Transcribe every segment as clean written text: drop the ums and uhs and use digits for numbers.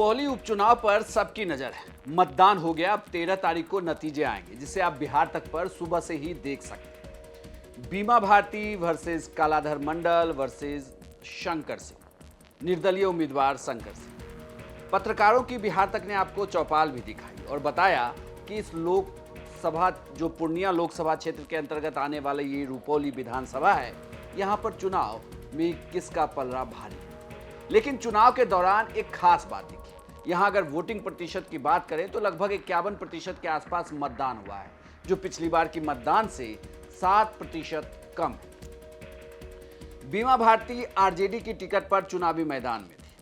रुपौली उपचुनाव पर सबकी नजर है। मतदान हो गया, अब 13 तारीख को नतीजे आएंगे जिसे आप बिहार तक पर सुबह से ही देख सकते हैं। बीमा भारती वर्सेस कालाधर मंडल वर्सेस शंकर सिंह, निर्दलीय उम्मीदवार शंकर सिंह। पत्रकारों की बिहार तक ने आपको चौपाल भी दिखाई और बताया कि इस लोकसभा जो पूर्णिया लोकसभा क्षेत्र के अंतर्गत आने वाले ये रुपौली विधानसभा है, यहाँ पर चुनाव में किसका पलड़ा भारी है। लेकिन चुनाव के दौरान एक खास बात दिखी। यहां अगर वोटिंग प्रतिशत की बात करें तो लगभग 51% के आसपास मतदान हुआ है, जो पिछली बार की मतदान से 7% कम है। बीमा भारती आरजेडी की टिकट पर चुनावी मैदान में थी,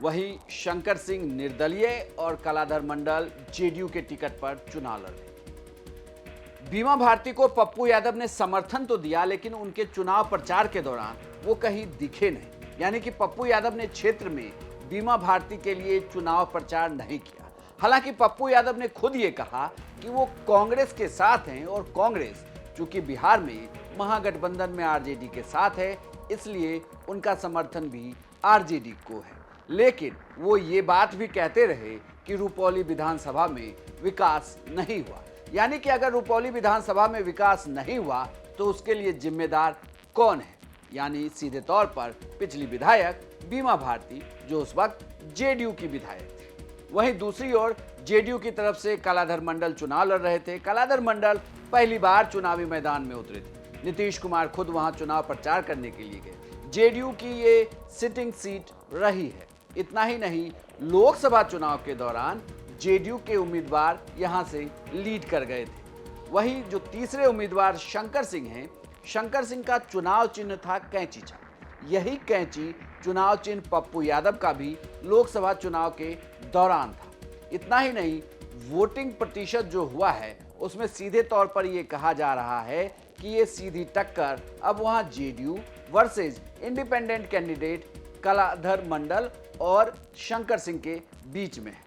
वहीं शंकर सिंह निर्दलीय और कलाधर मंडल जेडीयू के टिकट पर चुनाव लड़ रहे। बीमा भारती को पप्पू यादव ने समर्थन तो दिया, लेकिन उनके चुनाव प्रचार के दौरान वो कहीं दिखे नहीं। यानी कि पप्पू यादव ने क्षेत्र में बीमा भारती के लिए चुनाव प्रचार नहीं किया। हालांकि पप्पू यादव ने खुद ये कहा कि वो कांग्रेस के साथ हैं और कांग्रेस चूंकि बिहार में महागठबंधन में आरजेडी के साथ है, इसलिए उनका समर्थन भी आरजेडी को है। लेकिन वो ये बात भी कहते रहे कि रुपौली विधानसभा में विकास नहीं हुआ। यानी कि अगर रुपौली विधानसभा में विकास नहीं हुआ तो उसके लिए जिम्मेदार कौन है? यानी सीधे तौर पर पिछली विधायक बीमा भारती, जो उस वक्त जेडीयू की विधायक थी। वहीं दूसरी ओर जेडीयू की तरफ से कालाधर मंडल चुनाव लड़ रहे थे। कालाधर मंडल पहली बार चुनावी मैदान में उतरे थे। नीतीश कुमार खुद वहां चुनाव प्रचार करने के लिए गए। जेडीयू की ये सिटिंग सीट रही है। इतना ही नहीं, लोकसभा चुनाव के दौरान जेडीयू के उम्मीदवार यहां से लीड कर गए थे। वहीं जो तीसरे उम्मीदवार शंकर सिंह हैं, शंकर सिंह का चुनाव चिन्ह था कैंची छाप। यही कैंची चुनाव चिन्ह पप्पू यादव का भी लोकसभा चुनाव के दौरान था। इतना ही नहीं, वोटिंग प्रतिशत जो हुआ है उसमें सीधे तौर पर यह कहा जा रहा है कि ये सीधी टक्कर अब वहां JDU versus independent candidate Kaladhar मंडल और शंकर सिंह के बीच में है।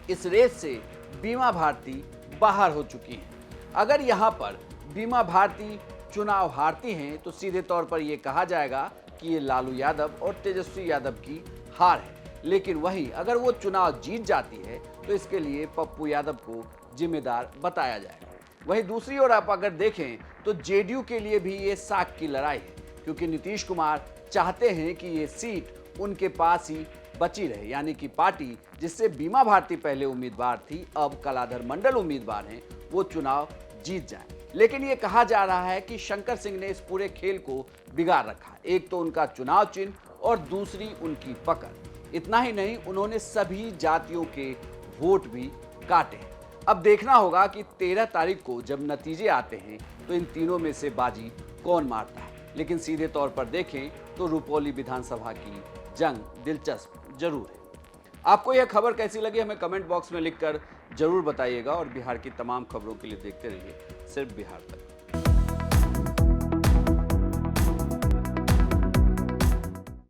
इस रेस से बीमा भारती बाहर हो चुकी है। अगर यहां पर बीमा भारती चुनाव हारती हैं तो सीधे तौर पर यह कहा जाएगा कि ये लालू यादव और तेजस्वी यादव की हार है। लेकिन वहीं अगर वो चुनाव जीत जाती है तो इसके लिए पप्पू यादव को जिम्मेदार बताया जाएगा। वहीं दूसरी ओर आप अगर देखें तो जेडीयू के लिए भी ये साख की लड़ाई है, क्योंकि नीतीश कुमार चाहते हैं कि ये सीट उनके पास ही बची रहे। यानी कि पार्टी जिससे बीमा भारती पहले उम्मीदवार थी, अब कलाधर मंडल उम्मीदवार हैं, वो चुनाव जीत जाए। लेकिन ये कहा जा रहा है कि शंकर सिंह ने इस पूरे खेल को बिगाड़ रखा। एक तो उनका चुनाव चिन्ह और दूसरी उनकी पकड़। इतना ही नहीं, उन्होंने सभी जातियों के वोट भी काटे। अब देखना होगा कि 13 तारीख को जब नतीजे आते हैं तो इन तीनों में से बाजी कौन मारता है। लेकिन सीधे तौर पर देखें तो रुपौली विधानसभा की जंग दिलचस्प जरूर है। आपको यह खबर कैसी लगी हमें कमेंट बॉक्स में लिखकर जरूर बताइएगा और बिहार की तमाम खबरों के लिए देखते रहिए सिर्फ बिहार तक।